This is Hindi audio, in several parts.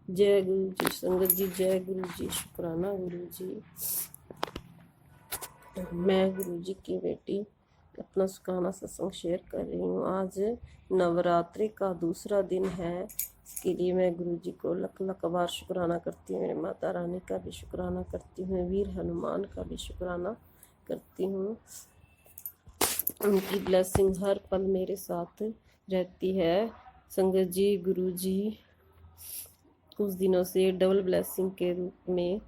जय गुरु जी। संगत जी जय गुरु जी, शुक्राना गुरु जी। मैं गुरु जी की बेटी अपना सुखाना सत्संग शेयर कर रही हूँ। आज नवरात्रि का दूसरा दिन है, इसके लिए मैं गुरु जी को लख लख बार शुक्राना करती हूँ। मेरे माता रानी का भी शुक्राना करती हूँ, वीर हनुमान का भी शुक्राना करती हूँ। उनकी ब्लेसिंग हर पल मेरे साथ रहती है। संगत जी, गुरु जी कुछ दिनों से डबल ब्लेसिंग के रूप में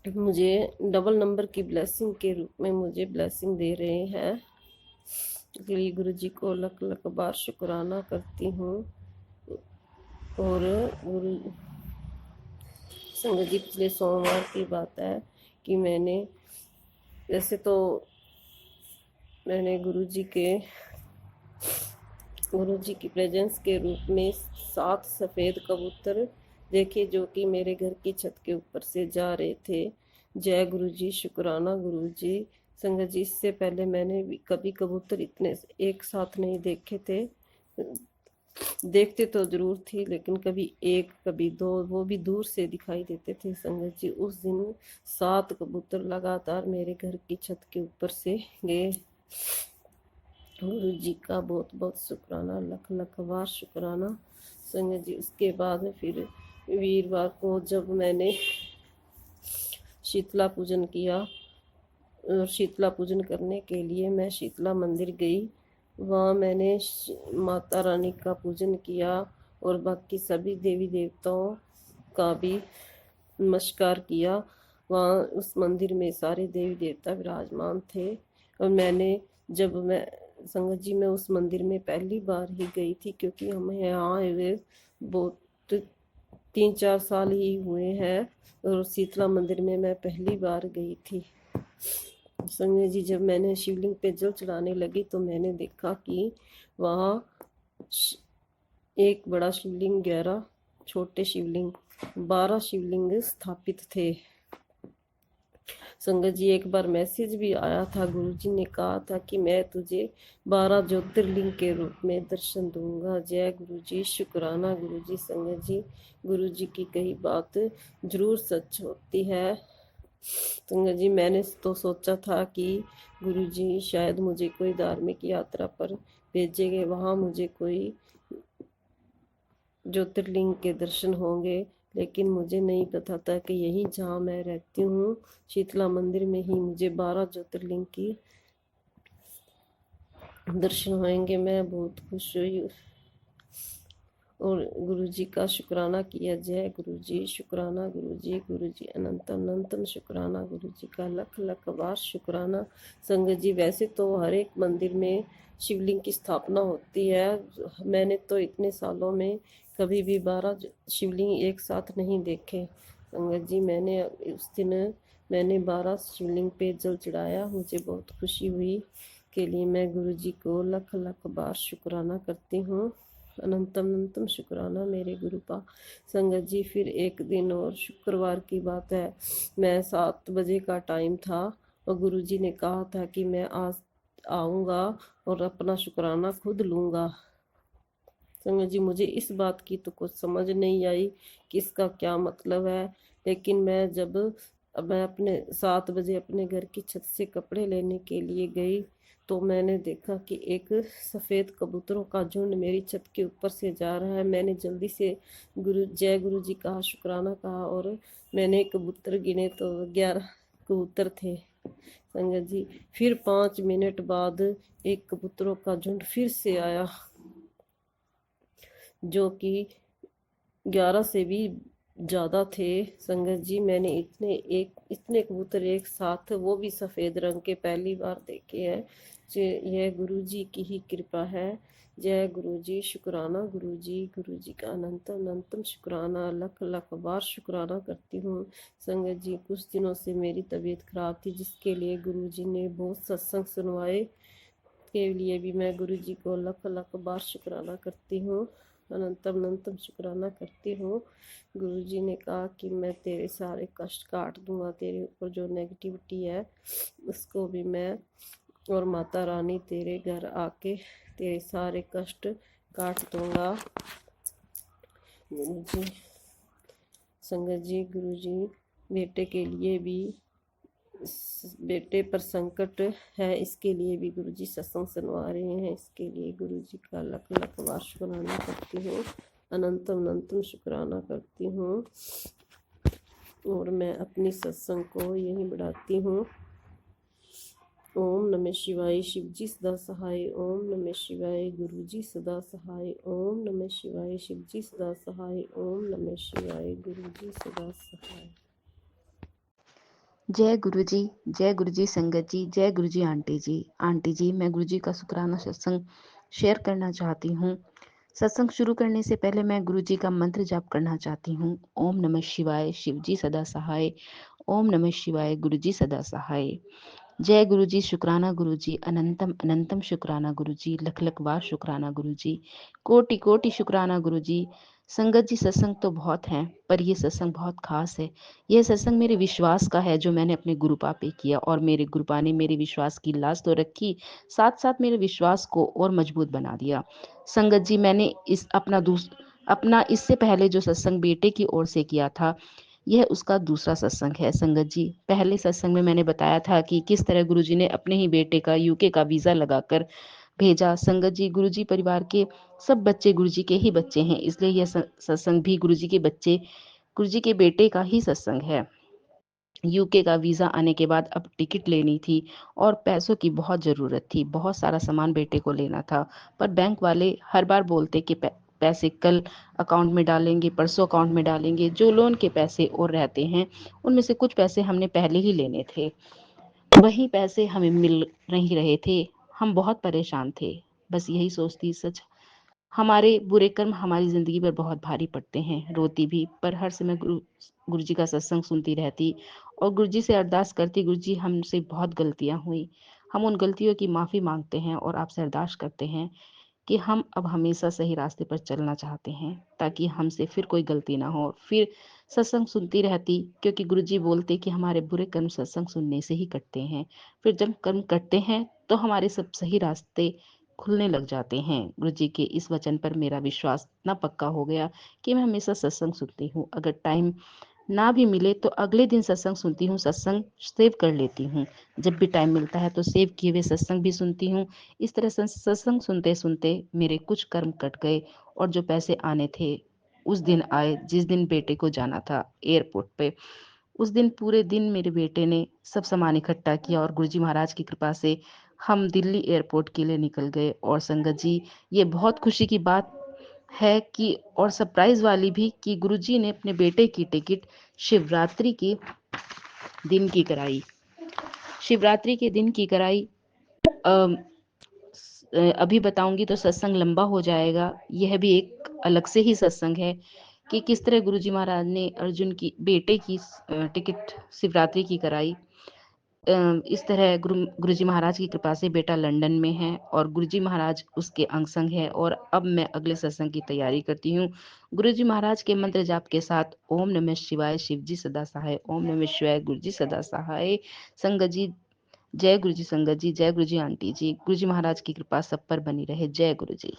मुझे डबल नंबर की ब्लेसिंग के रूप में मुझे ब्लेसिंग दे रहे हैं। इसलिए गुरु जी को लख लख बार शुक्राना करती हूँ। और गुरु संगत जी, पिछले सोमवार की बात है कि वैसे तो मैंने गुरु जी की प्रेजेंस के रूप में 7 सफ़ेद कबूतर देखे, जो कि मेरे घर की छत के ऊपर से जा रहे थे। जय गुरु जी, शुक्राना गुरु जी। संगत जी, इससे पहले मैंने भी कभी कबूतर इतने एक साथ नहीं देखे थे। देखते तो जरूर थी, लेकिन कभी एक कभी दो, वो भी दूर से दिखाई देते थे। संगत जी, उस दिन 7 कबूतर लगातार मेरे घर की छत के ऊपर से गए। गुरु जी का बहुत बहुत शुक्राना, लख लख बार शुक्राना। संगत जी, उसके बाद फिर वीरवार को जब मैंने शीतला पूजन किया, और शीतला पूजन करने के लिए मैं शीतला मंदिर गई। वहाँ मैंने माता रानी का पूजन किया और बाकी सभी देवी देवताओं का भी नमस्कार किया। वहाँ उस मंदिर में सारे देवी देवता विराजमान थे। और मैं संगत जी, मैं उस मंदिर में पहली बार ही गई थी, क्योंकि हमें यहाँ आए हुए बहुत 3-4 साल ही हुए हैं, और शीतला मंदिर में मैं पहली बार गई थी। संगत जी, जब मैंने शिवलिंग पे जल चढ़ाने लगी तो मैंने देखा कि वहाँ एक बड़ा शिवलिंग, 11 छोटे शिवलिंग, 12 शिवलिंग स्थापित थे। संगत जी, एक बार मैसेज भी आया था, गुरु जी ने कहा था कि मैं तुझे 12 ज्योतिर्लिंग के रूप में दर्शन दूंगा। जय गुरु जी, शुक्राना गुरु जी। संगत जी, गुरु जी की कही बात जरूर सच होती है। संगत जी, मैंने तो सोचा था कि गुरु जी शायद मुझे कोई धार्मिक यात्रा पर भेजेंगे, वहाँ मुझे कोई ज्योतिर्लिंग के दर्शन होंगे, लेकिन मुझे नहीं पता था कि यही जहाँ मैं रहती हूँ, शीतला मंदिर में ही मुझे 12 ज्योतिर्लिंग की दर्शन होंगे। मैं बहुत खुश हुई और गुरु जी का शुक्राना किया। जय गुरु जी, शुक्राना गुरु जी अनंत अनंतन शुक्राना गुरु जी का लख लख बार शुक्राना। संगत जी, वैसे तो हर एक मंदिर में शिवलिंग की स्थापना होती है। मैंने तो इतने सालों में कभी भी 12 शिवलिंग एक साथ नहीं देखे। संगत जी, मैंने 12 शिवलिंग पे जल चढ़ाया। मुझे बहुत खुशी हुई के लिए मैं गुरु जी को लख लख बार शुक्राना करती हूँ। अनंतम अनंतम शुक्राना मेरे गुरु का। संगत जी, फिर एक दिन और शुक्रवार की बात है, मैं 7 बजे का टाइम था और गुरु जी ने कहा था कि मैं आज आऊँगा और अपना शुक्राना खुद लूँगा। संगत जी, मुझे इस बात की तो कुछ समझ नहीं आई कि इसका क्या मतलब है, लेकिन मैं अपने 7 बजे अपने घर की छत से कपड़े लेने के लिए गई तो मैंने देखा कि एक सफ़ेद कबूतरों का झुंड मेरी छत के ऊपर से जा रहा है। मैंने जल्दी से जय गुरु जी कहा, शुक्राना कहा, और मैंने कबूतर गिने तो 11 कबूतर थे। संगत जी, फिर 5 मिनट बाद एक कबूतरों का झुंड फिर से आया, जो कि 11 से भी ज़्यादा थे। संगत जी, मैंने इतने कबूतर एक साथ, वो भी सफ़ेद रंग के, पहली बार देखे हैं। यह गुरु जी की ही कृपा है। जय गुरु जी, शुक्राना गुरु जी का अनंत अनंतम शुक्राना, लख लख बार शुक्राना करती हूँ। संगत जी, कुछ दिनों से मेरी तबीयत खराब थी, जिसके लिए गुरु जी ने बहुत सत्संग सुनवाए, के लिए भी मैं गुरु जी को लख लख बार शुक्राना करती हूँ। अनंतम अनंतम शुक्राना करती हूँ। गुरु जी ने कहा कि मैं तेरे सारे कष्ट काट दूंगा, तेरे ऊपर जो नेगेटिविटी है उसको भी मैं, और माता रानी तेरे घर आके तेरे सारे कष्ट काट दूंगा। गुरु जी संगत जी, गुरु जी बेटे के लिए भी, बेटे पर संकट है, इसके लिए भी गुरु जी सत्संग सुनवा रहे हैं। इसके लिए गुरु जी का लख लख बार शुक्राना करती हूँ, अनंतम अनंतम शुक्राना करती हूँ। और मैं अपनी सत्संग को यही बढ़ाती हूँ। ओम नमः शिवाय, शिव जी सदा सहाय। ओम नमः शिवाय, गुरु जी सदा सहाय। ओम नमः शिवाय, शिव जी सदा सहाय। ओम नमः शिवाय, गुरु जी सदा सहाय। जय गुरु जी, जय गुरु जी संगत जी, जय गुरु जी आंटी जी। आंटी जी, मैं गुरु जी का शुक्राना सत्संग शेयर करना चाहती हूँ। सत्संग शुरू करने से पहले मैं गुरु जी का मंत्र जाप करना चाहती हूँ। ओम नमः शिवाय, शिव जी सदा सहाय। ओम नमः शिवाय, गुरु जी सदा सहाय। जय गुरु जी, शुक्राना गुरु जी, अनंतम अनंतम शुक्राना गुरु जी, लख लख बार शुक्राना गुरु जी, कोटि कोटि शुक्राना गुरु जी। संगत जी, सत्संग तो बहुत हैं, पर ये सत्संग बहुत खास है। यह सत्संग मेरे विश्वास का है, जो मैंने अपने गुरुपा पे किया, और मेरे गुरुपा ने मेरे विश्वास की लाज तो रखी, साथ साथ मेरे विश्वास को और मजबूत बना दिया। संगत जी, मैंने अपना इससे पहले जो सत्संग बेटे की ओर से किया था, यह उसका दूसरा सत्संग है। संगत जी, पहले सत्संग में मैंने बताया था कि किस तरह गुरुजी ने अपने ही बेटे का यूके का वीजा लगाकर भेजा। संगत जी, गुरुजी परिवार के सब बच्चे गुरुजी के ही बच्चे हैं, इसलिए यह सत्संग भी गुरुजी के बच्चे, गुरुजी के बेटे का ही सत्संग है। यूके का वीज़ा आने के बाद अब टिकट लेनी थी, और पैसों की बहुत ज़रूरत थी। बहुत सारा सामान बेटे को लेना था, पर बैंक वाले हर बार बोलते कि पैसे कल अकाउंट में डालेंगे, परसों अकाउंट में डालेंगे। जो लोन के पैसे और रहते हैं, उनमें से कुछ पैसे हमने पहले ही लेने थे, वही पैसे हमें मिल नहीं रहे थे। हम बहुत परेशान थे। बस यही सोचती, सच हमारे बुरे कर्म हमारी ज़िंदगी पर बहुत भारी पड़ते हैं। रोती भी, पर हर समय गुरु जी का सत्संग सुनती रहती और गुरु जी से अरदास करती, गुरु जी हमसे बहुत गलतियाँ हुई, हम उन गलतियों की माफ़ी मांगते हैं और आपसे अरदास करते हैं कि हम अब हमेशा सही रास्ते पर चलना चाहते हैं, ताकि हमसे फिर कोई गलती ना हो। फिर सत्संग सुनती रहती, क्योंकि गुरुजी बोलते कि हमारे बुरे कर्म सत्संग सुनने से ही कटते हैं। फिर जब कर्म कटते हैं, तो हमारे सब सही रास्ते खुलने लग जाते हैं। गुरुजी के इस वचन पर मेरा विश्वास इतना पक्का हो गया कि मैं हमेशा सत्संग सुनती हूँ। अगर टाइम ना भी मिले तो अगले दिन सत्संग सुनती हूँ, सत्संग सेव कर लेती हूँ। जब भी टाइम मिलता है तो सेव किए हुए सत्संग भी सुनती हूँ। इस तरह सत्संग सुनते सुनते मेरे कुछ कर्म कट गए, और जो पैसे आने थे उस दिन आए, जिस दिन बेटे को जाना था एयरपोर्ट पे। उस दिन पूरे दिन मेरे बेटे ने सब सामान इकट्ठा किया, और गुरुजी महाराज की कृपा से हम दिल्ली एयरपोर्ट के लिए निकल गए। और संगत जी, ये बहुत खुशी की बात है कि, और सरप्राइज वाली भी, कि गुरुजी ने अपने बेटे की टिकट शिवरात्रि के दिन की कराई। शिवरात्रि के दिन की कराई। अम, अभी बताऊंगी तो सत्संग लंबा हो जाएगा। यह भी एक अलग से ही सत्संग है कि किस तरह गुरुजी महाराज ने अर्जुन की बेटे की टिकट शिवरात्रि की कराई। इस तरह गुरुजी महाराज की कृपा से बेटा लंदन में है, और गुरुजी महाराज उसके अंग संग है। और अब मैं अगले सत्संग की तैयारी करती हूँ, गुरुजी महाराज के मंत्र जाप के साथ। ओम नमः शिवाय, शिव जी सदा सहाय। ओम नमः शिवाय, गुरु जी सदा सहाय। संगत जी, जय गुरु जी संगत जी, जय गुरु जी आंटी जी। गुरु जी महाराज की कृपा सब पर बनी रहे। जय गुरु जी।